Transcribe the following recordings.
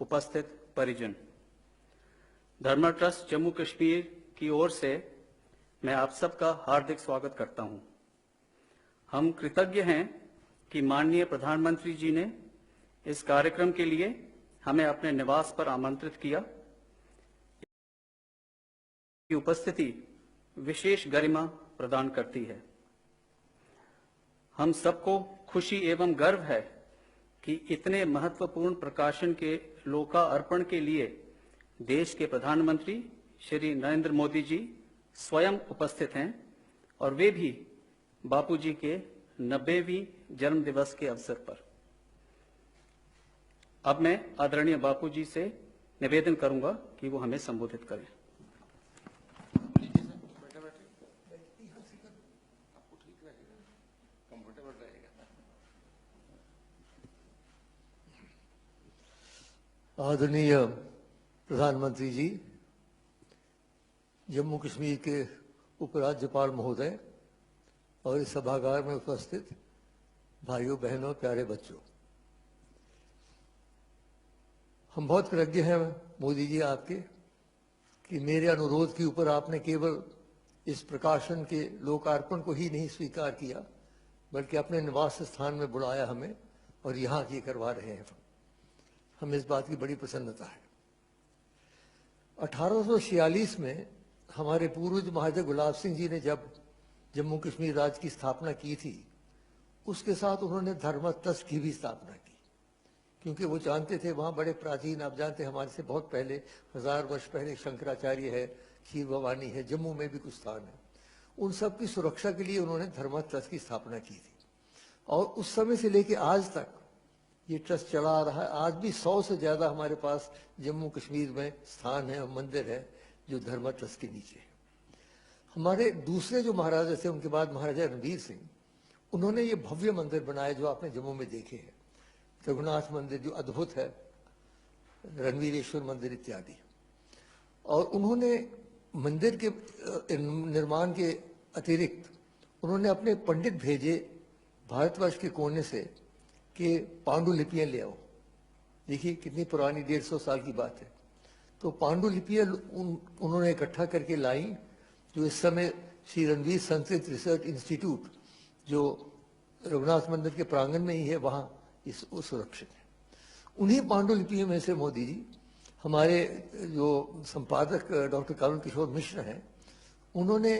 उपस्थित परिजन, धर्म ट्रस्ट जम्मू कश्मीर की ओर से मैं आप सबका हार्दिक स्वागत करता हूं। हम कृतज्ञ हैं कि माननीय प्रधानमंत्री जी ने इस कार्यक्रम के लिए हमें अपने निवास पर आमंत्रित किया। की उपस्थिति विशेष गरिमा प्रदान करती है। हम सबको खुशी एवं गर्व है कि इतने महत्वपूर्ण प्रकाशन के लोकार्पण के लिए देश के प्रधानमंत्री श्री नरेंद्र मोदी जी स्वयं उपस्थित हैं और वे भी बापूजी के 90वीं जन्म दिवस के अवसर पर। अब मैं आदरणीय बापूजी से निवेदन करूंगा कि वो हमें संबोधित करें। आदरणीय प्रधानमंत्री जी, जम्मू कश्मीर के उपराज्यपाल महोदय और इस सभागार में उपस्थित भाइयों बहनों प्यारे बच्चों, हम बहुत कृतज्ञ हैं मोदी जी आपके कि मेरे अनुरोध के ऊपर आपने केवल इस प्रकाशन के लोकार्पण को ही नहीं स्वीकार किया बल्कि अपने निवास स्थान में बुलाया हमें और यहाँ ये करवा रहे हैं। हमें इस बात की बड़ी प्रसन्नता है। 1846 में हमारे पूर्वज महाराजा गुलाब सिंह जी ने जब जम्मू कश्मीर राज्य की स्थापना की थी, उसके साथ उन्होंने धर्म ट्रस्ट की भी स्थापना की, क्योंकि वो जानते थे वहाँ बड़े प्राचीन, आप जानते हैं हमारे से बहुत पहले 1000 वर्ष पहले शंकराचार्य है, खीर भवानी है, जम्मू में भी कुछ स्थान है। उन सब की सुरक्षा के लिए उन्होंने धर्म ट्रस्ट की स्थापना की थी और उस समय से लेकर आज तक ये ट्रस्ट चला आ रहा है। आज भी 100 से ज्यादा हमारे पास जम्मू कश्मीर में स्थान है और मंदिर है जो धर्म ट्रस्ट के नीचे है। हमारे दूसरे जो महाराजा थे, उनके बाद महाराजा रणवीर सिंह, उन्होंने ये भव्य मंदिर बनाए जो आपने जम्मू में देखे हैं, रघुनाथ मंदिर जो अद्भुत है, रणवीरेश्वर मंदिर इत्यादि। और उन्होंने मंदिर के निर्माण के अतिरिक्त उन्होंने अपने पंडित भेजे भारतवर्ष के कोने से कि पांडुलिपियां ले आओ। देखिए कितनी पुरानी, 150 साल की बात है। तो पांडुलिपियां उन्होंने इकट्ठा करके लाई, जो इस समय श्री रणवीर संस्कृत रिसर्च इंस्टीट्यूट जो रघुनाथ मंदिर के प्रांगण में ही है, वहाँ इस सुरक्षित है। उन्हीं पांडुलिपियों में से मोदी जी, हमारे जो संपादक डॉक्टर करुण किशोर मिश्र हैं, उन्होंने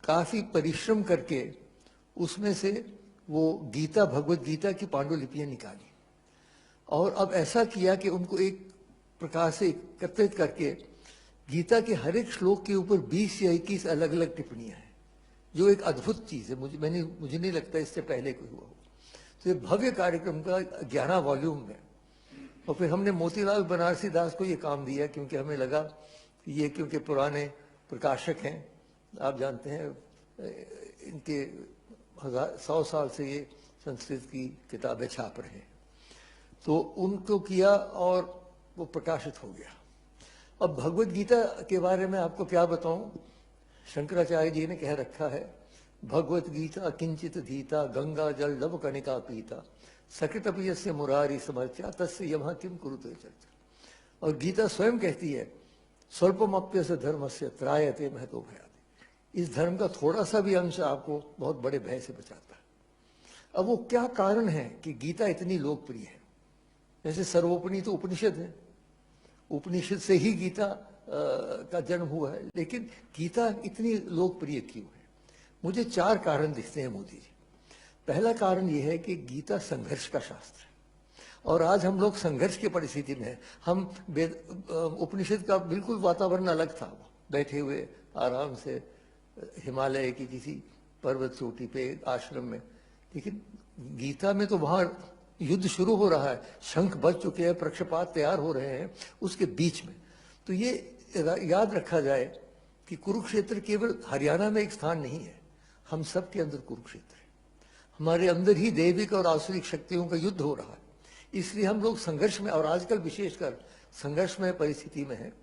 काफी परिश्रम करके उसमें से वो गीता, भगवत गीता की पांडुलिपियां निकाली और अब ऐसा किया कि उनको एक प्रकार से एकत्रित करके गीता के हर एक श्लोक के ऊपर 20 या 21 अलग अलग टिप्पणियां हैं, जो एक अद्भुत चीज है। मुझे नहीं लगता इससे पहले कोई हुआ हो। तो ये भव्य कार्यक्रम का 11 वॉल्यूम में, और फिर हमने मोतीलाल बनारसी दास को ये काम दिया क्योंकि हमें लगा कि ये क्योंकि पुराने प्रकाशक हैं, आप जानते हैं इनके 100 साल से ये संस्कृत की किताबें छाप रहे हैं, तो उनको किया और वो प्रकाशित हो गया। अब भगवत गीता के बारे में आपको क्या बताऊं, शंकराचार्य जी ने कह रखा है, भगवत गीता किंचित धीता गंगा जल लव कनिका पीता सकृतपि से मुरारी समर्चा तस्य यमः किम कुरुते चर्चा। और गीता स्वयं कहती है, स्वल्पमप्यस्य धर्मस्य त्रायते महतो भयात्। इस धर्म का थोड़ा सा भी अंश आपको बहुत बड़े भय से बचाता है। अब वो क्या कारण है कि गीता इतनी लोकप्रिय है? जैसे सर्वोपनिषद तो उपनिषद है, उपनिषद से ही गीता का जन्म हुआ है, लेकिन गीता इतनी लोकप्रिय क्यों है? मुझे 4 कारण दिखते हैं मोदी जी। पहला कारण यह है कि गीता संघर्ष का शास्त्र है और आज हम लोग संघर्ष की परिस्थिति में हैं। हम उपनिषद का बिल्कुल वातावरण अलग था, बैठे हुए आराम से हिमालय की किसी पर्वत चोटी पे आश्रम में, लेकिन गीता में तो वहां युद्ध शुरू हो रहा है, शंख बज चुके हैं, पक्षपात तैयार हो रहे हैं उसके बीच में। तो ये याद रखा जाए कि कुरुक्षेत्र केवल हरियाणा में एक स्थान नहीं है, हम सब के अंदर कुरुक्षेत्र है। हमारे अंदर ही दैविक और आसुरिक शक्तियों का युद्ध हो रहा है, इसलिए हम लोग संघर्ष में, और आजकल विशेषकर संघर्ष में परिस्थिति में है,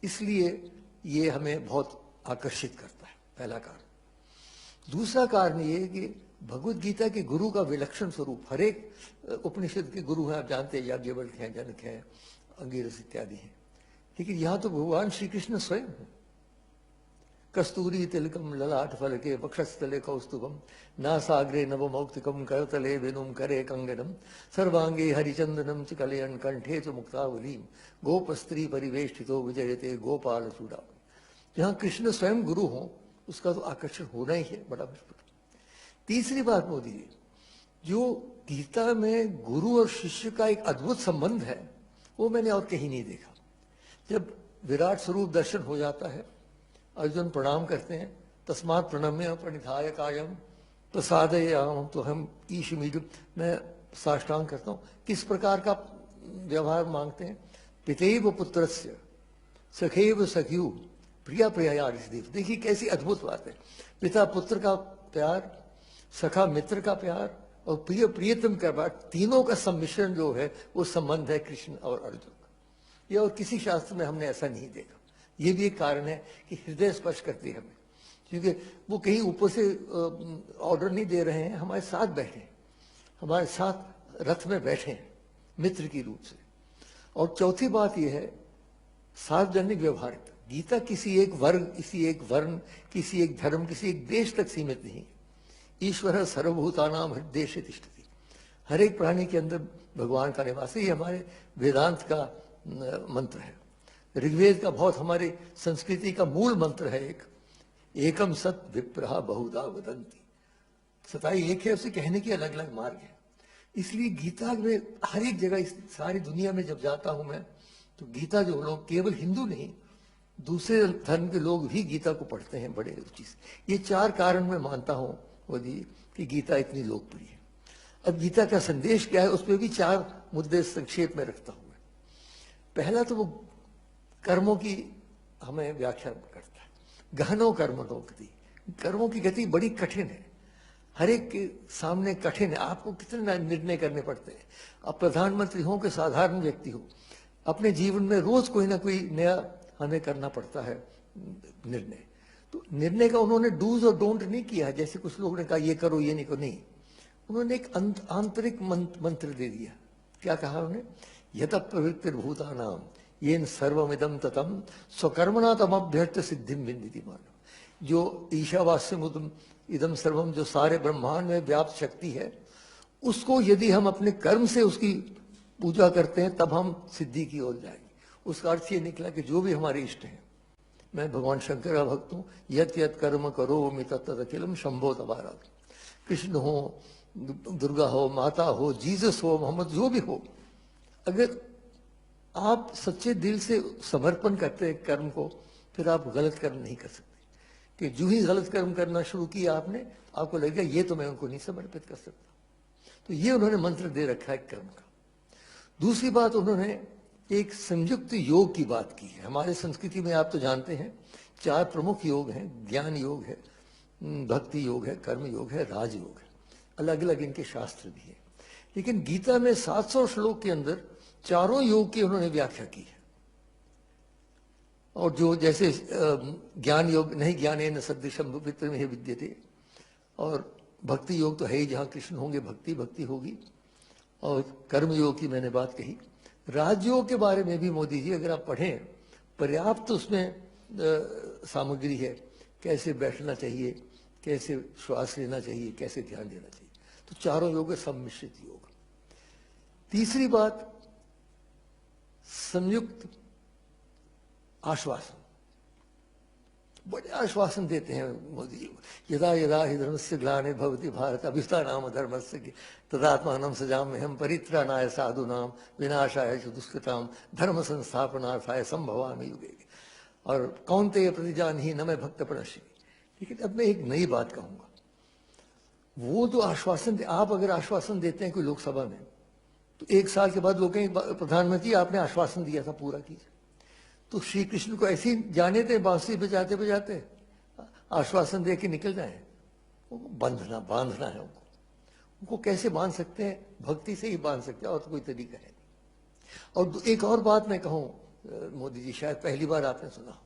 इसलिए ये हमें बहुत आकर्षित करता है, पहला कारण। दूसरा कारण ये है कि भगवत गीता के गुरु का विलक्षण स्वरूप, हर एक उपनिषद के गुरु हैं, आप जानते हैं, याज्ञवल्क्य हैं, जनक हैं, अंगिरस इत्यादि हैं। लेकिन यहाँ तो भगवान श्री कृष्ण स्वयं है। कस्तूरी तिलकम ललाट फलके वक्षस्थले कौस्तुभम नासाग्रे नवमौक्तिकम करतले वेणुम करे कंगनम सर्वांगे हरिचंदनम च कलयन कंठे च मुक्तावलीम गोपस्त्री परिवेष्टितो विजयते गोपाल चूड़ामणि। जहाँ कृष्ण स्वयं गुरु हो उसका तो आकर्षण होना ही है, बड़ा मुश्किल। तीसरी बात मोदी जी, जो गीता में गुरु और शिष्य का एक अद्भुत संबंध है वो मैंने और कहीं नहीं देखा। जब विराट स्वरूप दर्शन हो जाता है, अर्जुन प्रणाम करते हैं, तस्मात् प्रणम्य प्रणिधाय कायम प्रसादयाम, तो हम ईशमीड, मैं साष्टांग करता हूँ। किस प्रकार का व्यवहार मांगते हैं? पितेव पुत्रस्य सखैव सख्यु प्रिया प्रिया ऋषिदेव। देखिए कैसी अद्भुत बात है। पिता पुत्र का प्यार, सखा मित्र का प्यार और प्रिय प्रियतम का प्यार, तीनों का सम्मिश्रण जो है वो संबंध है कृष्ण और अर्जुन का। ये और किसी शास्त्र में हमने ऐसा नहीं देखा। ये भी एक कारण है कि हृदय स्पर्श करती है हमें, क्योंकि वो कहीं ऊपर से ऑर्डर नहीं दे रहे हैं, हमारे साथ बैठे हैं, हमारे साथ रथ में बैठे हैं मित्र की रूप से। और चौथी बात यह है सार्वजनिक व्यवहारिता। गीता किसी एक वर्ग, किसी एक वर्ण, किसी एक धर्म, किसी एक देश तक सीमित नहीं। ईश्वर सर्वभूतानां हृदयेषु तिष्ठति। हर एक प्राणी के अंदर भगवान का निवास है। ये हमारे वेदांत का मंत्र है। ऋग्वेद का बहुत हमारी संस्कृति का मूल मंत्र है एक, एकम सत विप्रहा बहुधा वदंती। सताई एक है, उसे कहने के अलग अलग मार्ग है। इसलिए गीता में हर एक जगह, इस सारी दुनिया में जब जाता हूं मैं, तो गीता जो लोग, केवल हिंदू नहीं दूसरे धर्म के लोग भी गीता को पढ़ते हैं बड़े रुचि से। ये चार कारण मैं मानता हूं मोदी कि गीता इतनी लोकप्रिय है। अब गीता का संदेश क्या है, उसमें भी चार मुद्दे संक्षेप में रखता हूं मैं। पहला तो वो कर्मों की हमें व्याख्या करता है। गहनो कर्मणो गति, कर्मों की गति बड़ी कठिन है, हर एक के सामने कठिन है। आपको कितने निर्णय करने पड़ते हैं। आप प्रधानमंत्री हो कि साधारण व्यक्ति हो, अपने जीवन में रोज कोई ना कोई नया हमें करना पड़ता है निर्णय। तो निर्णय का उन्होंने डूज और डोंट नहीं किया, जैसे कुछ लोगों ने कहा ये करो ये नहीं करो, नहीं। उन्होंने एक आंतरिक मंत्र दे दिया। क्या कहा उन्होंने? यत प्रवृत्तिर्भूतानां येन सर्वमिदं ततं स्वकर्मणा तमभ्यर्थ सिद्धिं विन्दति मानव। जो ईशावास्यमुदं इदं सर्वम, जो सारे ब्रह्मांड में व्याप्त शक्ति है, उसको यदि हम अपने कर्म से उसकी पूजा करते हैं तब हम सिद्धि की ओर जाएंगे। उसका अर्थ ये निकला कि जो भी हमारे इष्ट हैं, मैं भगवान शंकर का भक्त हूँ, यत यत कर्म करोमि तत् तत् अखिलम शंभो तबारा। कृष्ण हो, दुर्गा हो, माता हो, जीसस हो, मोहम्मद, जो भी हो, अगर आप सच्चे दिल से समर्पण करते हैं कर्म को, फिर आप गलत कर्म नहीं कर सकते। कि जो ही गलत कर्म करना शुरू किया आपने, आपको लगेगा ये तो मैं उनको नहीं समर्पित कर सकता। तो ये उन्होंने मंत्र दे रखा है कर्म का। दूसरी बात, उन्होंने एक संयुक्त योग की बात की है। हमारे संस्कृति में आप तो जानते हैं चार प्रमुख योग हैं, ज्ञान योग है, भक्ति योग है, कर्म योग है, राजयोग है। अलग अलग इनके शास्त्र भी है। लेकिन गीता में 700 श्लोक के अंदर चारों योग की उन्होंने व्याख्या की है। और जो जैसे ज्ञान योग नहीं ज्ञानेन सदृशं वित्तमेह विद्यते, और भक्ति योग तो है ही, जहां कृष्ण होंगे भक्ति भक्ति होगी। और कर्म योग की मैंने बात कही। राजयोग के बारे में भी मोदी जी अगर आप पढ़ें, पर्याप्त उसमें सामग्री है। कैसे बैठना चाहिए, कैसे श्वास लेना चाहिए, कैसे ध्यान देना चाहिए। तो चारों योग है सम्मिश्रित योग। तीसरी बात, संयुक्त आश्वासन। बड़े आश्वासन देते हैं मोदी जी। यदा यदा हि धर्मस्य ग्लानिर्भवति भारत अभ्युत्थानाय धर्मस्य तदात्मानं सृजाम्यहं परित्राणाय साधूनां विनाशाय च दुष्कृतां धर्म संस्थापनार्थाय संभवामि युगे। और कौन्तेय प्रतिजानीहि न मे भक्त प्रणश्यति। लेकिन अब मैं एक नई बात कहूंगा। वो जो आश्वासन, आप अगर आश्वासन देते हैं कोई लोकसभा में, तो 1 साल के बाद लोग कहेंगे प्रधानमंत्री आपने आश्वासन दिया था, पूरा कीजिए। तो श्री कृष्ण को ऐसे ही जाने थे, बांसुरी बजाते बजाते आश्वासन दे के निकल जाए। बांधना है उनको कैसे बांध सकते हैं? भक्ति से ही बांध सकते हैं, और तो कोई तरीका है नहीं। और एक और बात मैं कहूं मोदी जी, शायद पहली बार आपने सुना,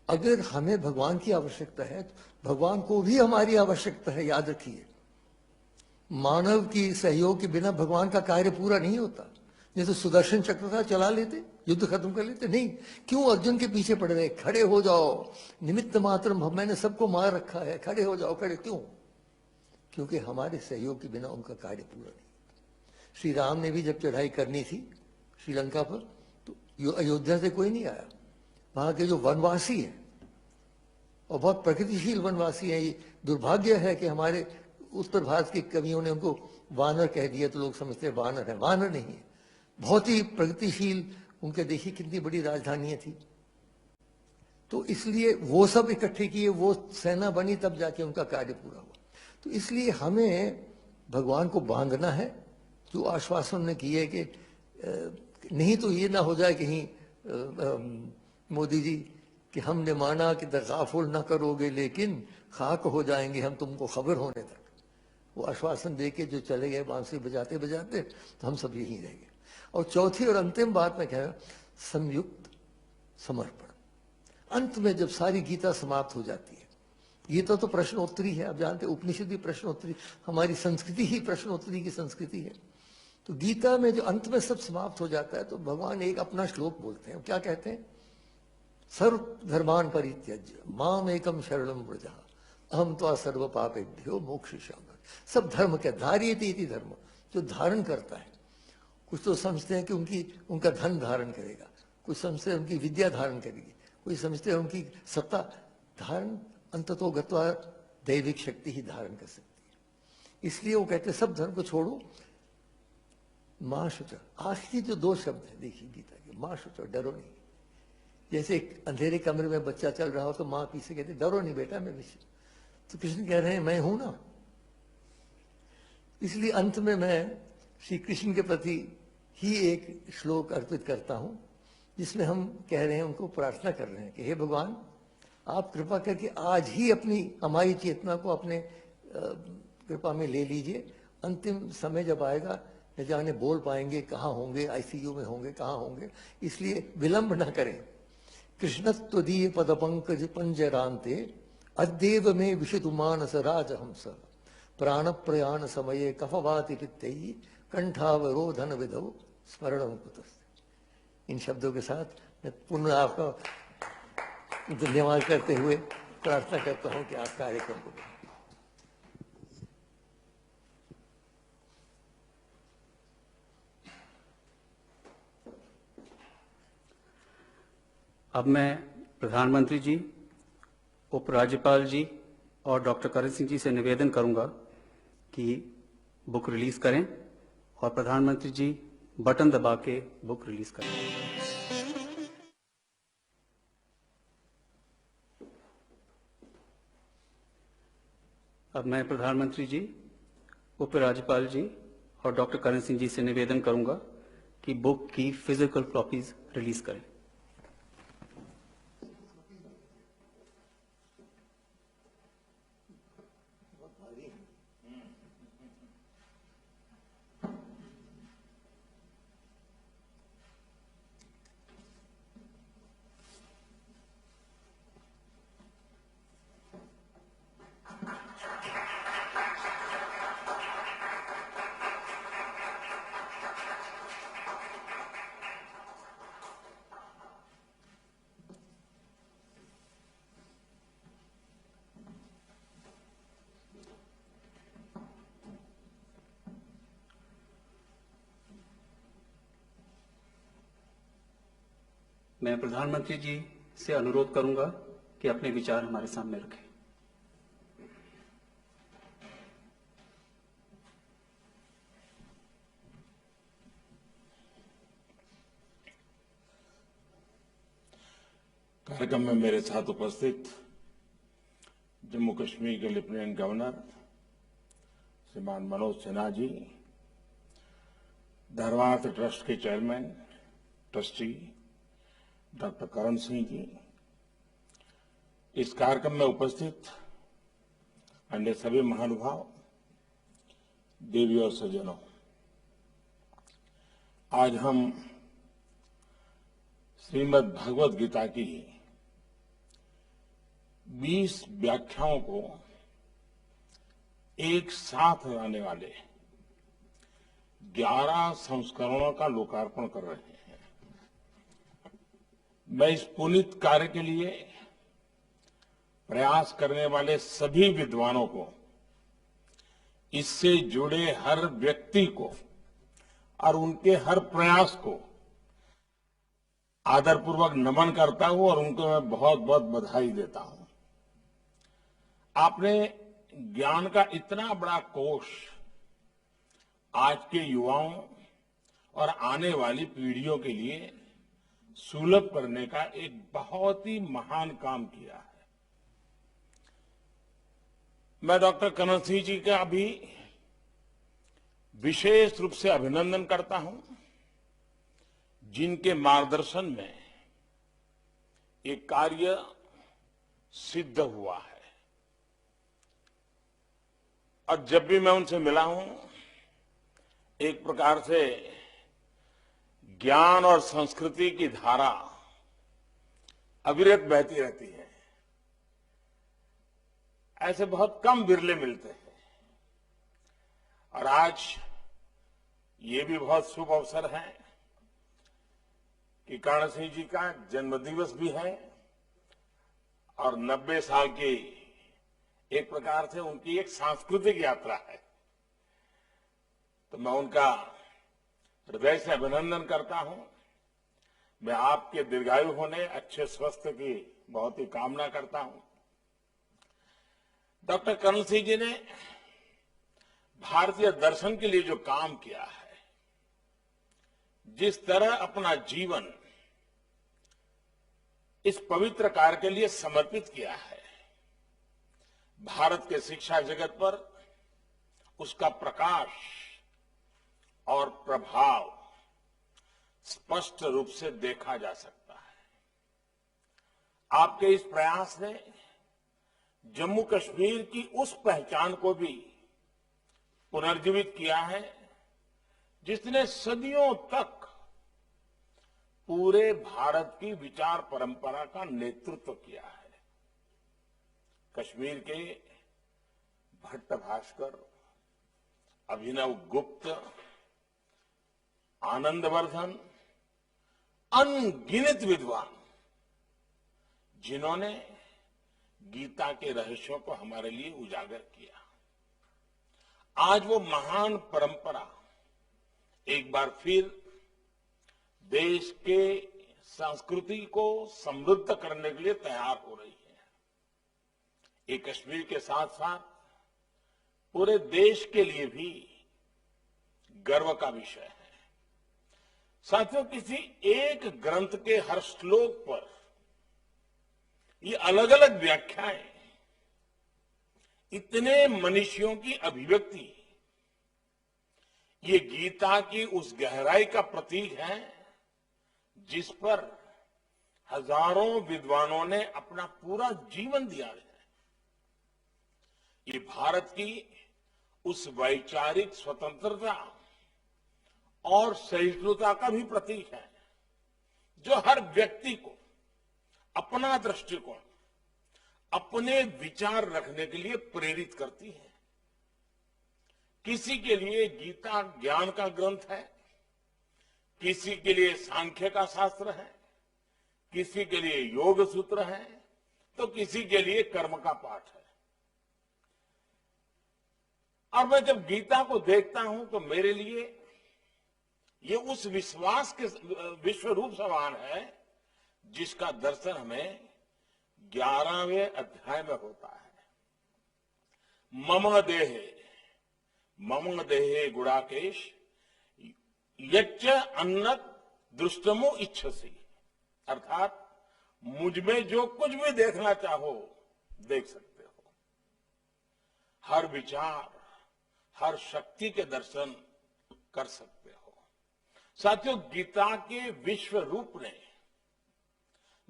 अगर हमें भगवान की आवश्यकता है तो भगवान को भी हमारी आवश्यकता है। याद रखिए, मानव की सहयोग के बिना भगवान का कार्य पूरा नहीं होता। नहीं तो सुदर्शन चक्र था, चला लेते, युद्ध खत्म कर लेते। नहीं, क्यों अर्जुन के पीछे पड़ रहे? खड़े हो जाओ, निमित्त मात्र, मैंने सबको मार रखा है, खड़े हो जाओ। खड़े क्यों? क्योंकि हमारे सहयोग के बिना उनका कार्य पूरा नहीं। श्री राम ने भी जब चढ़ाई करनी थी श्रीलंका पर, तो अयोध्या से कोई नहीं आया। वहां के जो वनवासी हैं, और बहुत प्रगतिशील वनवासी हैं, ये दुर्भाग्य है कि हमारे उत्तर भारत के कवियों ने उनको वानर कह दिया, तो लोग समझते हैं वानर है। वानर नहीं है, बहुत ही प्रगतिशील। उनके देखिए कितनी बड़ी राजधानियां थी। तो इसलिए वो सब इकट्ठे किए, वो सेना बनी, तब जाके उनका कार्य पूरा हुआ। तो इसलिए हमें भगवान को बांधना है, जो आश्वासन ने किए कि नहीं तो ये ना हो जाए कहीं मोदी जी कि हमने माना कि दगाफुल ना करोगे लेकिन खाक हो जाएंगे हम तुमको खबर होने तक। वो आश्वासन दे के जो चले गए बांसुरी बजाते बजाते, तो हम सब यहीं रह गए। और चौथी और अंतिम बात मैं कह रहा, संयुक्त समर्पण। अंत में जब सारी गीता समाप्त हो जाती है, गीता तो प्रश्नोत्तरी है, आप जानते हैं, उपनिषद भी प्रश्नोत्तरी, हमारी संस्कृति ही प्रश्नोत्तरी की संस्कृति है। तो गीता में जो अंत में सब समाप्त हो जाता है, तो भगवान एक अपना श्लोक बोलते हैं। क्या कहते हैं? सर्व धर्मान परित्यज्य माम एकम शरणम व्रज अहम त्वा सर्व पापेभ्यो मोक्षयिष्यामि। सब धर्म के धार्यते इति धर्म, जो धारण करता है। कुछ तो समझते हैं कि उनका धन धारण करेगा, कुछ समझते हैं उनकी विद्या धारण करेगी, कोई समझते हैं उनकी सत्ता धारण, अंततो गत्वा दैविक शक्ति ही धारण कर सकती है। इसलिए वो कहते हैं सब धर्म को छोड़ो, मां शुच। आखिरी जो दो शब्द है देखिए गीता के, मां शुच, डरो नहीं। जैसे एक अंधेरे कमरे में बच्चा चल रहा हो तो मां पीछे कहती डरो नहीं बेटा, मैं पीछे। तो कृष्ण कह रहे हैं मैं हूं ना। इसलिए अंत में मैं श्री कृष्ण के प्रति ही एक श्लोक अर्पित करता हूं, जिसमें हम कह रहे हैं, उनको प्रार्थना कर रहे हैं कि हे भगवान, आप कृपा करके आज ही हमारी चेतना को अपने कृपा में ले लीजिए। अंतिम समय जब आएगा, न जाने बोल पाएंगे, कहाँ होंगे, आईसीयू में होंगे, कहाँ होंगे, इसलिए विलंब न करें। कृष्णत्वदीय पद पंकज पंजरांते अद्येव में विशतु मानस राजहंस प्राण प्रयाण समये कफवाति पित्तई कंठावरोधन विधौ स्मरणं कुतस्ते। इन शब्दों के साथ मैं पुनः आपका धन्यवाद करते हुए प्रार्थना करता हूं कि आप कार्यक्रम को। अब मैं प्रधानमंत्री जी, उपराज्यपाल जी और डॉक्टर करण सिंह जी से निवेदन करूंगा कि बुक रिलीज करें, और प्रधानमंत्री जी बटन दबा के बुक रिलीज करें। अब मैं प्रधानमंत्री जी, उपराज्यपाल जी और डॉक्टर करण सिंह जी से निवेदन करूंगा कि बुक की फिजिकल कॉपीज रिलीज करें। मैं प्रधानमंत्री जी से अनुरोध करूंगा कि अपने विचार हमारे सामने रखें। कार्यक्रम में मेरे साथ उपस्थित जम्मू कश्मीर के लेफ्टिनेंट गवर्नर श्रीमान मनोज सिन्हा जी, धर्मार्थ ट्रस्ट के chairman trustee doctor Karan Singh ji, इस कार्यक्रम में उपस्थित अन्य सभी महानुभाव, देवी और सज्जनों, आज हम श्रीमद् भगवद गीता की 20 व्याख्याओं को एक साथ लाने वाले 11 संस्करणों का लोकार्पण कर रहे हैं। मैं इस पुनीत कार्य के लिए प्रयास करने वाले सभी विद्वानों को, इससे जुड़े हर व्यक्ति को और उनके हर प्रयास को आदरपूर्वक नमन करता हूं और उनको मैं बहुत बहुत बधाई देता हूं। आपने ज्ञान का इतना बड़ा कोष आज के युवाओं और आने वाली पीढ़ियों के लिए सुलभ करने का एक बहुत ही महान काम किया है। मैं डॉक्टर कर्नल सिंह जी का भी विशेष रूप से अभिनंदन करता हूं, जिनके मार्गदर्शन में ये कार्य सिद्ध हुआ है। और जब भी मैं उनसे मिला हूं, एक प्रकार से ज्ञान और संस्कृति की धारा अविरत बहती रहती है। ऐसे बहुत कम बिरले मिलते हैं और आज ये भी बहुत शुभ अवसर है कि कर्ण सिंह जी का जन्मदिवस भी है और 90 साल की एक प्रकार से उनकी एक सांस्कृतिक यात्रा है। तो मैं उनका हृदय से अभिनंदन करता हूं। मैं आपके दीर्घायु होने, अच्छे स्वास्थ्य की बहुत ही कामना करता हूं। डॉक्टर कर्नल सिंह जी ने भारतीय दर्शन के लिए जो काम किया है, जिस तरह अपना जीवन इस पवित्र कार्य के लिए समर्पित किया है, भारत के शिक्षा जगत पर उसका प्रकाश और प्रभाव स्पष्ट रूप से देखा जा सकता है। आपके इस प्रयास ने जम्मू कश्मीर की उस पहचान को भी पुनर्जीवित किया है, जिसने सदियों तक पूरे भारत की विचार परंपरा का नेतृत्व किया है। कश्मीर के भट्ट भास्कर, अभिनव गुप्त, आनंदवर्धन, अनगिनत विद्वान, जिन्होंने गीता के रहस्यों को हमारे लिए उजागर किया। आज वो महान परंपरा एक बार फिर देश के संस्कृति को समृद्ध करने के लिए तैयार हो रही है। ये कश्मीर के साथ साथ पूरे देश के लिए भी गर्व का विषय है। साथियों, किसी एक ग्रंथ के हर श्लोक पर ये अलग अलग व्याख्याएं, इतने मनीषियों की अभिव्यक्ति, ये गीता की उस गहराई का प्रतीक है जिस पर हजारों विद्वानों ने अपना पूरा जीवन दिया है। ये भारत की उस वैचारिक स्वतंत्रता और सहिष्णुता का भी प्रतीक है, जो हर व्यक्ति को अपना दृष्टिकोण, अपने विचार रखने के लिए प्रेरित करती है। किसी के लिए गीता ज्ञान का ग्रंथ है, किसी के लिए सांख्य का शास्त्र है, किसी के लिए योग सूत्र है, तो किसी के लिए कर्म का पाठ है। और मैं जब गीता को देखता हूं तो मेरे लिए ये उस विश्वास के विश्व रूप समान है जिसका दर्शन हमें 11वें अध्याय में होता है। मम देहे गुड़ाकेश यच्च अन्नत दृष्टमो इच्छसी, अर्थात मुझ में जो कुछ भी देखना चाहो देख सकते हो। हर विचार, हर शक्ति के दर्शन कर सकते हो। साथियों, गीता के विश्व रूप ने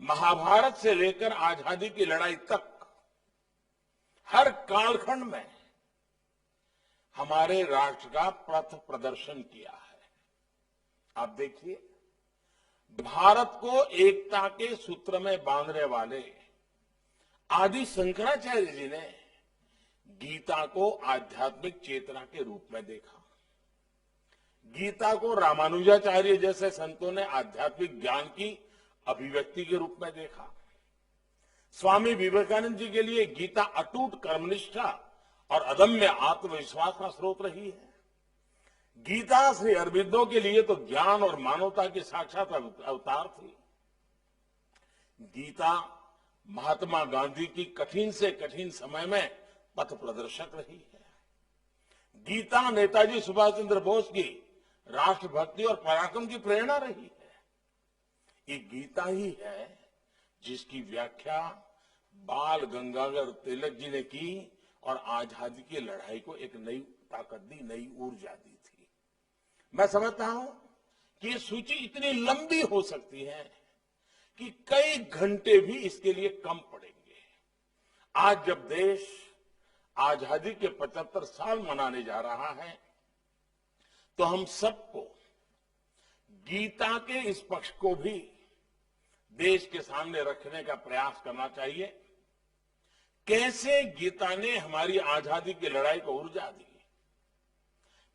महाभारत से लेकर आजादी की लड़ाई तक हर कालखंड में हमारे राष्ट्र का पथ प्रदर्शन किया है। आप देखिए, भारत को एकता के सूत्र में बांधने वाले आदि शंकराचार्य जी ने गीता को आध्यात्मिक चेतना के रूप में देखा। गीता को रामानुजाचार्य जैसे संतों ने आध्यात्मिक ज्ञान की अभिव्यक्ति के रूप में देखा। स्वामी विवेकानंद जी के लिए गीता अटूट कर्मनिष्ठा और अदम्य आत्मविश्वास का स्रोत रही है। गीता श्री अरबिंदो के लिए तो ज्ञान और मानवता की साक्षात अवतार थी। गीता महात्मा गांधी की कठिन से कठिन समय में पथ प्रदर्शक रही है। गीता नेताजी सुभाष चंद्र बोस की राष्ट्रभक्ति और पराक्रम की प्रेरणा रही है। ये गीता ही है जिसकी व्याख्या बाल गंगाधर तिलक जी ने की और आजादी की लड़ाई को एक नई ताकत दी, नई ऊर्जा दी थी। मैं समझता हूं कि ये सूची इतनी लंबी हो सकती है कि कई घंटे भी इसके लिए कम पड़ेंगे। आज जब देश आजादी के 75 साल मनाने जा रहा है तो हम सबको गीता के इस पक्ष को भी देश के सामने रखने का प्रयास करना चाहिए। कैसे गीता ने हमारी आजादी की लड़ाई को ऊर्जा दी,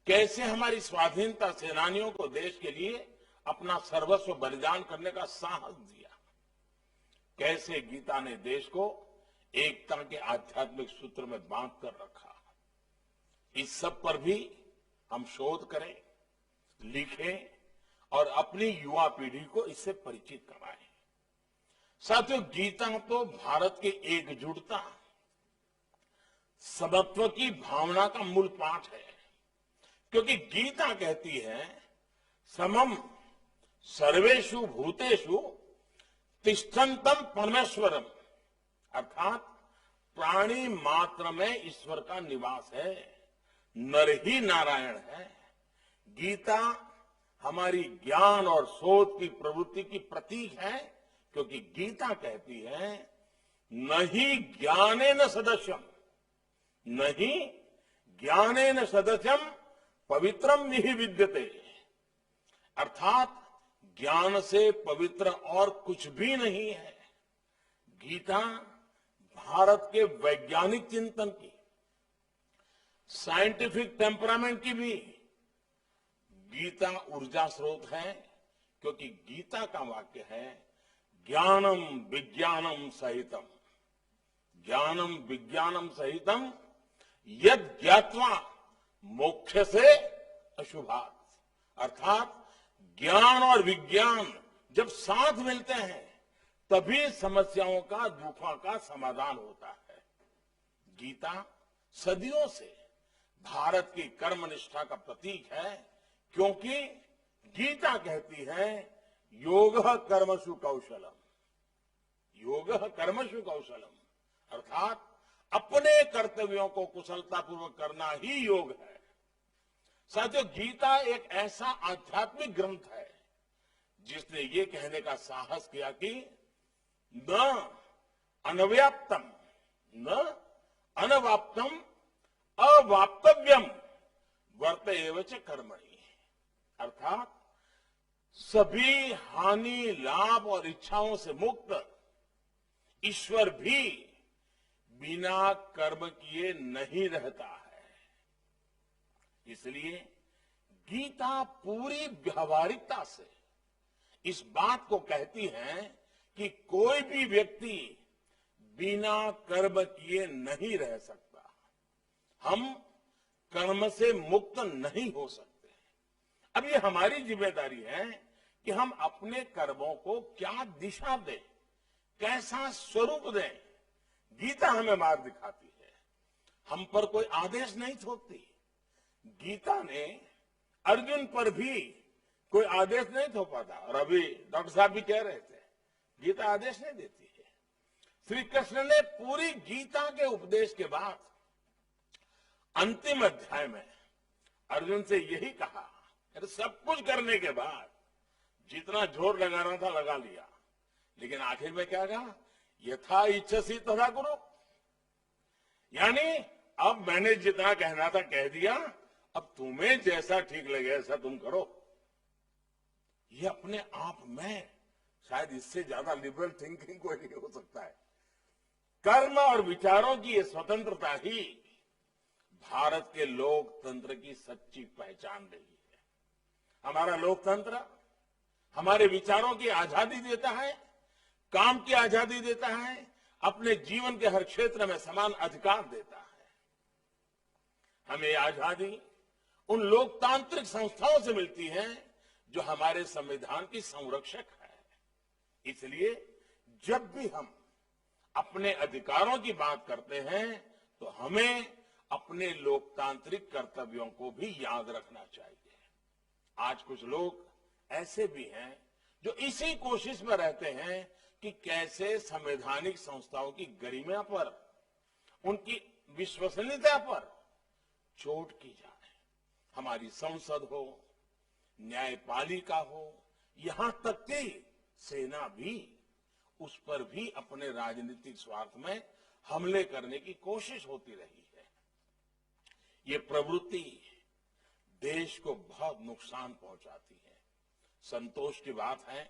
कैसे हमारी स्वाधीनता सेनानियों को देश के लिए अपना सर्वस्व बलिदान करने का साहस दिया, कैसे गीता ने देश को एकता के आध्यात्मिक सूत्र में बांध कर रखा। इस सब पर भी हम शोध करें, लिखें और अपनी युवा पीढ़ी को इससे परिचित कराएं। साथियों, गीता तो भारत की एकजुटता, समत्व की भावना का मूल पाठ है, क्योंकि गीता कहती है समम सर्वेषु भूतेषु तिष्ठन्तम परमेश्वरम, अर्थात प्राणी मात्र में ईश्वर का निवास है, नर ही नारायण है। गीता हमारी ज्ञान और शोध की प्रवृत्ति की प्रतीक है, क्योंकि गीता कहती है नहीं ज्ञानेन सदस्यम, नहीं ज्ञानेन सदस्यम पवित्रम निहि विद्यते, अर्थात ज्ञान से पवित्र और कुछ भी नहीं है। गीता भारत के वैज्ञानिक चिंतन की, साइंटिफिक टेम्परामेंट की भी गीता ऊर्जा स्रोत है, क्योंकि गीता का वाक्य है ज्ञानम विज्ञानम सहितम, ज्ञानम विज्ञानम सहितम यद ज्ञात्वा मोक्ष से अशुभात, अर्थात ज्ञान और विज्ञान जब साथ मिलते हैं तभी समस्याओं का, दुखों का समाधान होता है। गीता सदियों से भारत की कर्मनिष्ठा का प्रतीक है, क्योंकि गीता कहती है योगः कर्मसु कौशलम, योगः कर्मसु कौशलम, अर्थात अपने कर्तव्यों को कुशलतापूर्वक करना ही योग है। साथियों, गीता एक ऐसा आध्यात्मिक ग्रंथ है जिसने ये कहने का साहस किया कि न अनव्याप्तम न अनवाप्तम अवाप्तव्यम वर्त एव च कर्मणि, अर्थात सभी हानि, लाभ और इच्छाओं से मुक्त ईश्वर भी बिना कर्म किए नहीं रहता है। इसलिए गीता पूरी व्यावहारिकता से इस बात को कहती है कि कोई भी व्यक्ति बिना कर्म किए नहीं रह सकता, हम कर्म से मुक्त नहीं हो सकते। अब ये हमारी जिम्मेदारी है कि हम अपने कर्मों को क्या दिशा दें, कैसा स्वरूप दें। गीता हमें मार्ग दिखाती है, हम पर कोई आदेश नहीं थोपती। गीता ने अर्जुन पर भी कोई आदेश नहीं थोपा था, और अभी डॉक्टर साहब भी कह रहे थे गीता आदेश नहीं देती है। श्री कृष्ण ने पूरी गीता के उपदेश के बाद अंतिम अध्याय में अर्जुन से यही कहा, अरे सब कुछ करने के बाद जितना जोर लगाना था लगा लिया, लेकिन आखिर में क्या कहा, यथा इच्छसी तथा कुरु, यानी अब मैंने जितना कहना था कह दिया, अब तुम्हें जैसा ठीक लगे ऐसा तुम करो। ये अपने आप में शायद इससे ज्यादा लिबरल थिंकिंग कोई नहीं हो सकता है। कर्म और विचारों की ये स्वतंत्रता ही भारत के लोकतंत्र की सच्ची पहचान रही है। हमारा लोकतंत्र हमारे विचारों की आजादी देता है, काम की आजादी देता है, अपने जीवन के हर क्षेत्र में समान अधिकार देता है। हमें आजादी उन लोकतांत्रिक संस्थाओं से मिलती है जो हमारे संविधान की संरक्षक है। इसलिए जब भी हम अपने अधिकारों की बात करते हैं तो हमें अपने लोकतांत्रिक कर्तव्यों को भी याद रखना चाहिए। आज कुछ लोग ऐसे भी हैं जो इसी कोशिश में रहते हैं कि कैसे संवैधानिक संस्थाओं की गरिमा पर, उनकी विश्वसनीयता पर चोट की जाए। हमारी संसद हो, न्यायपालिका हो, यहां तक कि सेना भी, उस पर भी अपने राजनीतिक स्वार्थ में हमले करने की कोशिश होती रही है। ये प्रवृत्ति देश को बहुत नुकसान पहुंचाती है। संतोष की बात है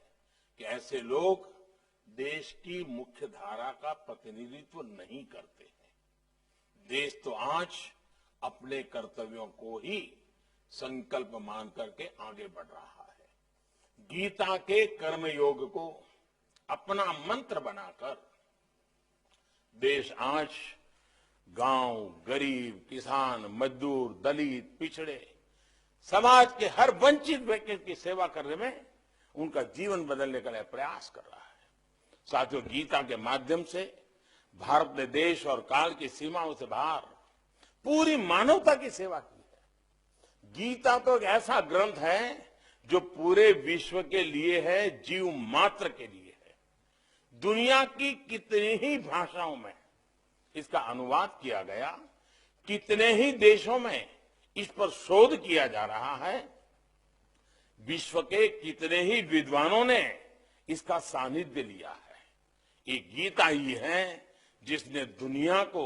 कि ऐसे लोग देश की मुख्य धारा का प्रतिनिधित्व नहीं करते हैं। देश तो आज अपने कर्तव्यों को ही संकल्प मान करके आगे बढ़ रहा है। गीता के कर्मयोग को अपना मंत्र बनाकर देश आज गांव, गरीब, किसान, मजदूर, दलित, पिछड़े समाज के हर वंचित व्यक्ति की सेवा करने में उनका जीवन बदलने का प्रयास कर रहा है। साथियों, गीता के माध्यम से भारत ने देश और काल की सीमाओं से बाहर पूरी मानवता की सेवा की है। गीता तो एक ऐसा ग्रंथ है जो पूरे विश्व के लिए है, जीव मात्र के लिए है। दुनिया की कितनी ही भाषाओं में इसका अनुवाद किया गया, कितने ही देशों में इस पर शोध किया जा रहा है, विश्व के कितने ही विद्वानों ने इसका सानिध्य लिया है। ये गीता ही है जिसने दुनिया को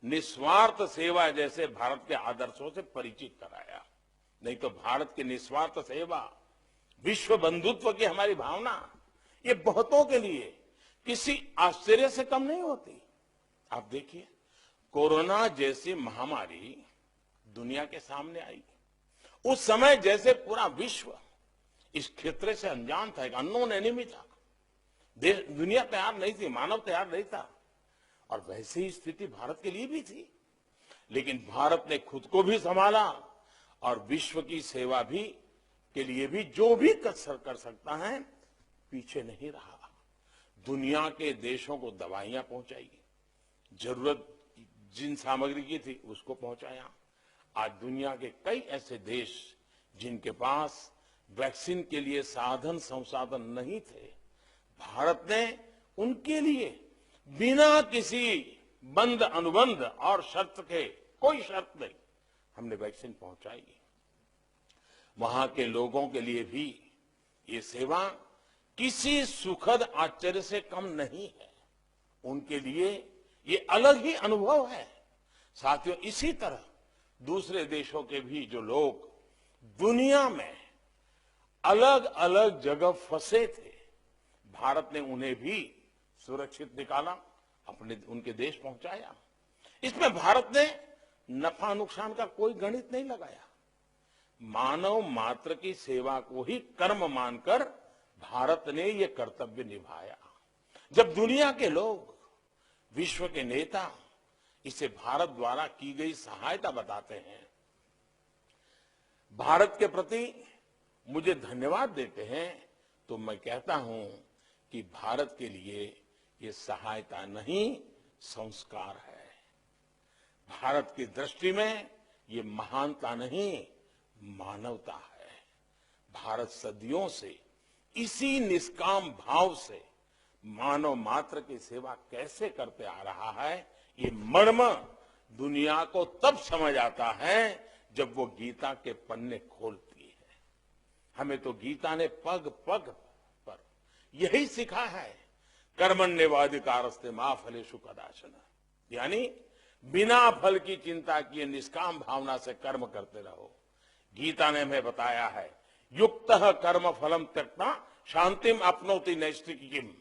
निस्वार्थ सेवा जैसे भारत के आदर्शों से परिचित कराया। नहीं तो भारत की निस्वार्थ सेवा, विश्व बंधुत्व की हमारी भावना, ये बहुतों के लिए किसी आश्चर्य से कम नहीं होती। आप देखिए, कोरोना जैसी महामारी दुनिया के सामने आई, उस समय जैसे पूरा विश्व इस क्षेत्र से अनजान था, एक अननोन एनिमी था। दुनिया तैयार नहीं थी, मानव तैयार नहीं था, और वैसी ही स्थिति भारत के लिए भी थी। लेकिन भारत ने खुद को भी संभाला और विश्व की सेवा भी के लिए भी जो भी कर सकता है पीछे नहीं रहा। दुनिया के देशों को दवाइयां पहुंचाई, जरूरत जिन सामग्री की थी उसको पहुंचाया। आज दुनिया के कई ऐसे देश जिनके पास वैक्सीन के लिए साधन संसाधन नहीं थे, भारत ने उनके लिए बिना किसी बंद अनुबंध और शर्त के, कोई शर्त नहीं, हमने वैक्सीन पहुंचाई। वहां के लोगों के लिए भी ये सेवा किसी सुखद आश्चर्य से कम नहीं है। उनके लिए ये अलग ही अनुभव है। साथियों, इसी तरह दूसरे देशों के भी जो लोग दुनिया में अलग अलग जगह फंसे थे, भारत ने उन्हें भी सुरक्षित निकाला, उनके देश पहुंचाया। इसमें भारत ने नफा नुकसान का कोई गणित नहीं लगाया। मानव मात्र की सेवा को ही कर्म मानकर भारत ने ये कर्तव्य निभाया। जब दुनिया के लोग, विश्व के नेता इसे भारत द्वारा की गई सहायता बताते हैं, भारत के प्रति मुझे धन्यवाद देते हैं, तो मैं कहता हूं कि भारत के लिए ये सहायता नहीं, संस्कार है। भारत की दृष्टि में ये महानता नहीं, मानवता है। भारत सदियों से इसी निष्काम भाव से मानव मात्र की सेवा कैसे करते आ रहा है, ये मर्म दुनिया को तब समझ आता है जब वो गीता के पन्ने खोलती है। हमें तो गीता ने पग पग पर यही सिखा है, कर्मण्येवाधिकारस्ते मा फलेषु कदाचन, यानी बिना फल की चिंता किए निष्काम भावना से कर्म करते रहो। गीता ने हमें बताया है, युक्तः कर्म फलम त्यक्त्वा शांतिम अपनोति नैष्ठिकीम,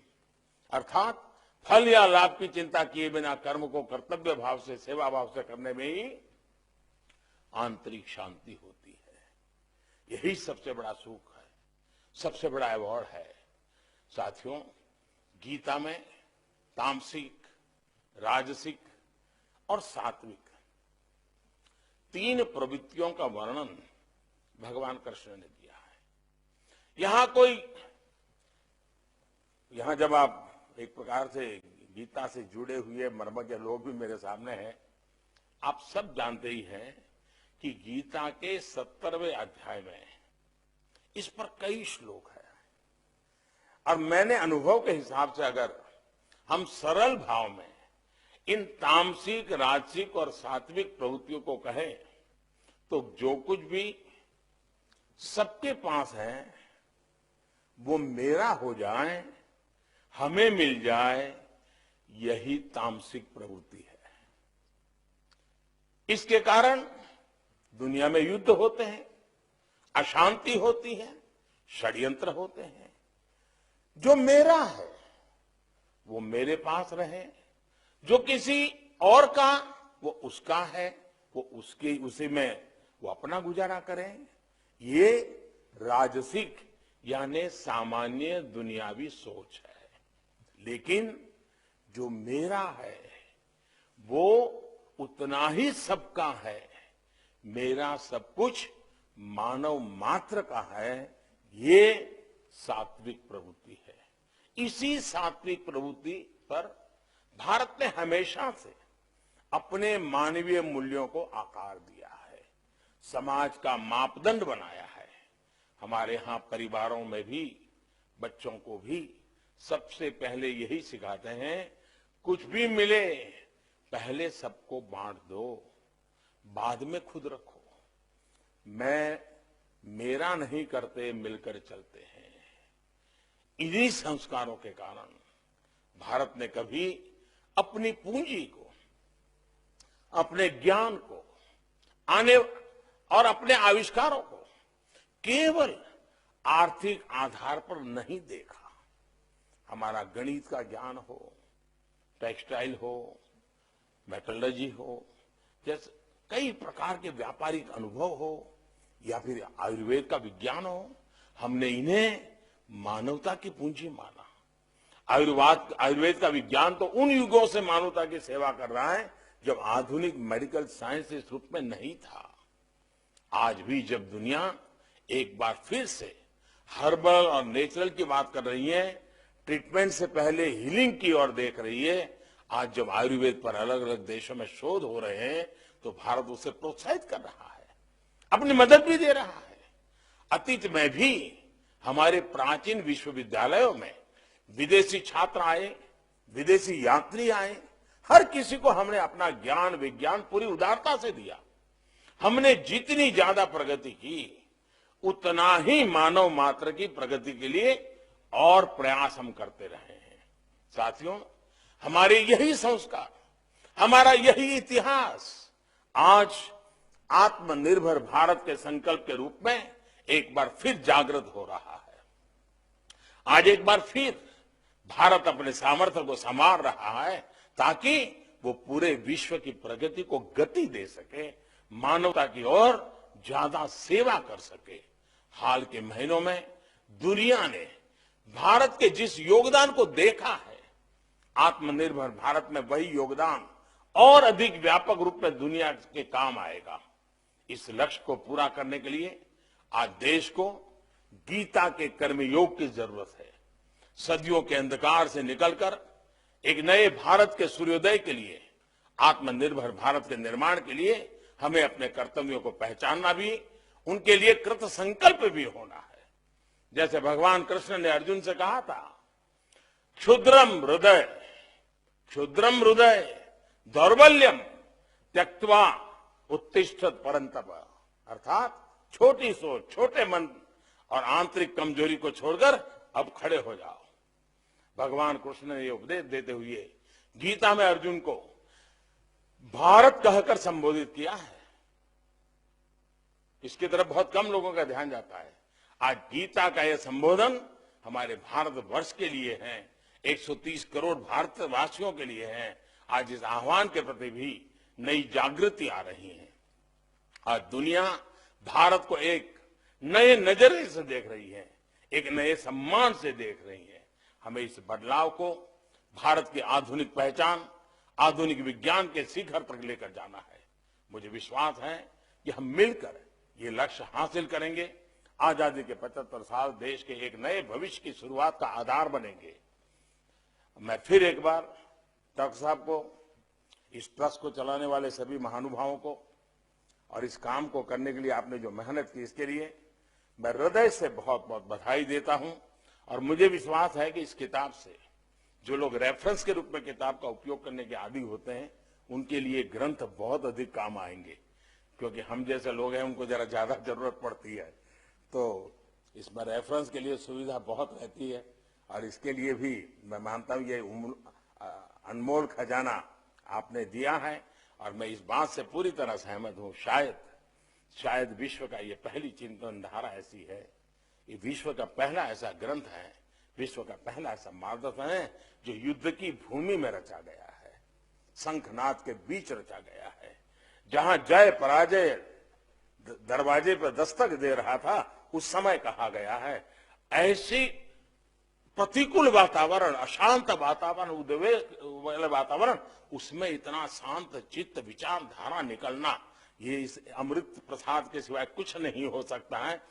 अर्थात फल या लाभ की चिंता किए बिना कर्म को कर्तव्य भाव से, सेवा भाव से करने में ही आंतरिक शांति होती है। यही सबसे बड़ा सुख है, सबसे बड़ा अवार्ड है। साथियों, गीता में तामसिक, राजसिक और सात्विक 3 प्रवृत्तियों का वर्णन भगवान कृष्ण ने दिया है। यहां जब आप एक प्रकार से गीता से जुड़े हुए मर्मज्ञ लोग भी मेरे सामने हैं, आप सब जानते ही हैं कि गीता के 70वें अध्याय में इस पर कई श्लोक हैं। और मैंने अनुभव के हिसाब से अगर हम सरल भाव में इन तामसिक, राजसिक और सात्विक प्रवृत्तियों को कहें तो जो कुछ भी सबके पास है वो मेरा हो जाए, हमें मिल जाए, यही तामसिक प्रवृत्ति है। इसके कारण दुनिया में युद्ध होते हैं, अशांति होती है, षड्यंत्र होते हैं। जो मेरा है वो मेरे पास रहे, जो किसी और का वो उसका है, वो उसी में वो अपना गुजारा करें। ये राजसिक यानी सामान्य दुनियावी सोच है। लेकिन जो मेरा है वो उतना ही सबका है। मेरा सब कुछ मानव मात्र का है। ये सात्विक प्रवृत्ति है। इसी सात्विक प्रवृत्ति पर भारत ने हमेशा से अपने मानवीय मूल्यों को आकार दिया है, समाज का मापदंड बनाया है। हमारे यहां परिवारों में भी बच्चों को भी सबसे पहले यही सिखाते हैं, कुछ भी मिले पहले सबको बांट दो, बाद में खुद रखो। मेरा नहीं करते, मिलकर चलते हैं। इन्हीं संस्कारों के कारण भारत ने कभी अपनी पूंजी को, अपने ज्ञान को और अपने आविष्कारों को केवल आर्थिक आधार पर नहीं देखा। हमारा गणित का ज्ञान हो, टेक्सटाइल हो, मेटलर्जी हो, जैसे कई प्रकार के व्यापारिक अनुभव हो, या फिर आयुर्वेद का विज्ञान हो, हमने इन्हें मानवता की पूंजी माना। आयुर्वेद का विज्ञान तो उन युगों से मानवता की सेवा कर रहा है जब आधुनिक मेडिकल साइंस इस रूप में नहीं था। आज भी जब दुनिया एक बार फिर से हर्बल और नेचुरल की बात कर रही है, ट्रीटमेंट से पहले हीलिंग की ओर देख रही है, आज जब आयुर्वेद पर अलग अलग देशों में शोध हो रहे हैं तो भारत उसे प्रोत्साहित कर रहा है, अपनी मदद भी दे रहा है। अतीत में भी हमारे प्राचीन विश्वविद्यालयों में विदेशी छात्र आए, विदेशी यात्री आए, हर किसी को हमने अपना ज्ञान विज्ञान पूरी उदारता से दिया। हमने जितनी ज्यादा प्रगति की उतना ही मानव मात्र की प्रगति के लिए और प्रयास हम करते रहे हैं। साथियों, हमारे यही संस्कार, हमारा यही इतिहास आज आत्मनिर्भर भारत के संकल्प के रूप में एक बार फिर जागृत हो रहा है। आज एक बार फिर भारत अपने सामर्थ्य को संवार रहा है ताकि वो पूरे विश्व की प्रगति को गति दे सके, मानवता की ओर ज्यादा सेवा कर सके। हाल के महीनों में दुनिया ने भारत के जिस योगदान को देखा है, आत्मनिर्भर भारत में वही योगदान और अधिक व्यापक रूप में दुनिया के काम आएगा। इस लक्ष्य को पूरा करने के लिए आज देश को गीता के कर्मयोग की जरूरत है। सदियों के अंधकार से निकलकर एक नए भारत के सूर्योदय के लिए, आत्मनिर्भर भारत के निर्माण के लिए हमें अपने कर्तव्यों को पहचानना भी, उनके लिए कृत संकल्प भी होना है। जैसे भगवान कृष्ण ने अर्जुन से कहा था, क्षुद्रम हृदय दौर्बल्यम त्यक्त्वा उत्तिष्ठत परंतप, अर्थात छोटी सोच, छोटे मन और आंतरिक कमजोरी को छोड़कर अब खड़े हो जाओ। भगवान कृष्ण ने यह उपदेश देते हुए गीता में अर्जुन को भारत कहकर संबोधित किया है। इसकी तरफ बहुत कम लोगों का ध्यान जाता है। आज गीता का यह संबोधन हमारे भारतवर्ष के लिए है, 130 करोड़ भारतवासियों के लिए है। आज इस आह्वान के प्रति भी नई जागृति आ रही है। आज दुनिया भारत को एक नए नजरिए से देख रही है, एक नए सम्मान से देख रही है। हमें इस बदलाव को भारत की आधुनिक पहचान, आधुनिक विज्ञान के शिखर तक लेकर जाना है। मुझे विश्वास है कि हम मिलकर ये लक्ष्य हासिल करेंगे। आजादी के 75 साल देश के एक नए भविष्य की शुरुआत का आधार बनेंगे। मैं फिर एक बार डॉक्टर साहब को, इस ट्रस्ट को चलाने वाले सभी महानुभावों को और इस काम को करने के लिए आपने जो मेहनत की, इसके लिए मैं हृदय से बहुत बहुत बधाई देता हूं। और मुझे विश्वास है कि इस किताब से जो लोग रेफरेंस के रूप में किताब का उपयोग करने के आदी होते हैं, उनके लिए ग्रंथ बहुत अधिक काम आएंगे, क्योंकि हम जैसे लोग हैं उनको जरा ज्यादा जरूरत पड़ती है। तो इसमें रेफरेंस के लिए सुविधा बहुत रहती है और इसके लिए भी मैं मानता हूं ये अनमोल खजाना आपने दिया है। और मैं इस बात से पूरी तरह सहमत हूं, शायद विश्व का ये पहली चिंतन धारा ऐसी है, ये विश्व का पहला ऐसा ग्रंथ है, विश्व का पहला ऐसा मार्गदर्शन है जो युद्ध की भूमि में रचा गया है, शंखनाद के बीच रचा गया है, जहां जय पराजय दरवाजे पर दस्तक दे रहा था, उस समय कहा गया है। ऐसी प्रतिकूल वातावरण, अशांत वातावरण, उद्वेग वाले वातावरण, उसमें इतना शांत चित्त विचारधारा निकलना, ये इस अमृत प्रसाद के सिवाय कुछ नहीं हो सकता है।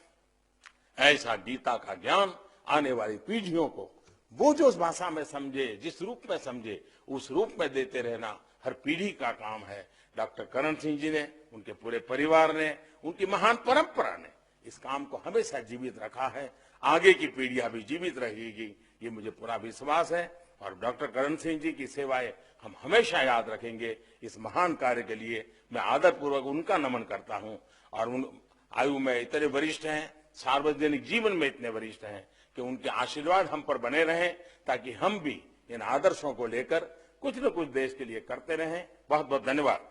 ऐसा गीता का ज्ञान आने वाली पीढ़ियों को वो जो उस भाषा में समझे, जिस रूप में समझे, उस रूप में देते रहना हर पीढ़ी का काम है। डॉक्टर करण सिंह जी ने, उनके पूरे परिवार ने, उनकी महान परंपरा ने इस काम को हमेशा जीवित रखा है। आगे की पीढ़ियां भी जीवित रहेगी, ये मुझे पूरा विश्वास है। और डॉक्टर करण सिंह जी की सेवाएं हम हमेशा याद रखेंगे। इस महान कार्य के लिए मैं आदरपूर्वक उनका नमन करता हूं। और उन आयु में इतने वरिष्ठ हैं, सार्वजनिक जीवन में इतने वरिष्ठ हैं कि उनके आशीर्वाद हम पर बने रहें, ताकि हम भी इन आदर्शों को लेकर कुछ न कुछ देश के लिए करते रहें। बहुत बहुत धन्यवाद।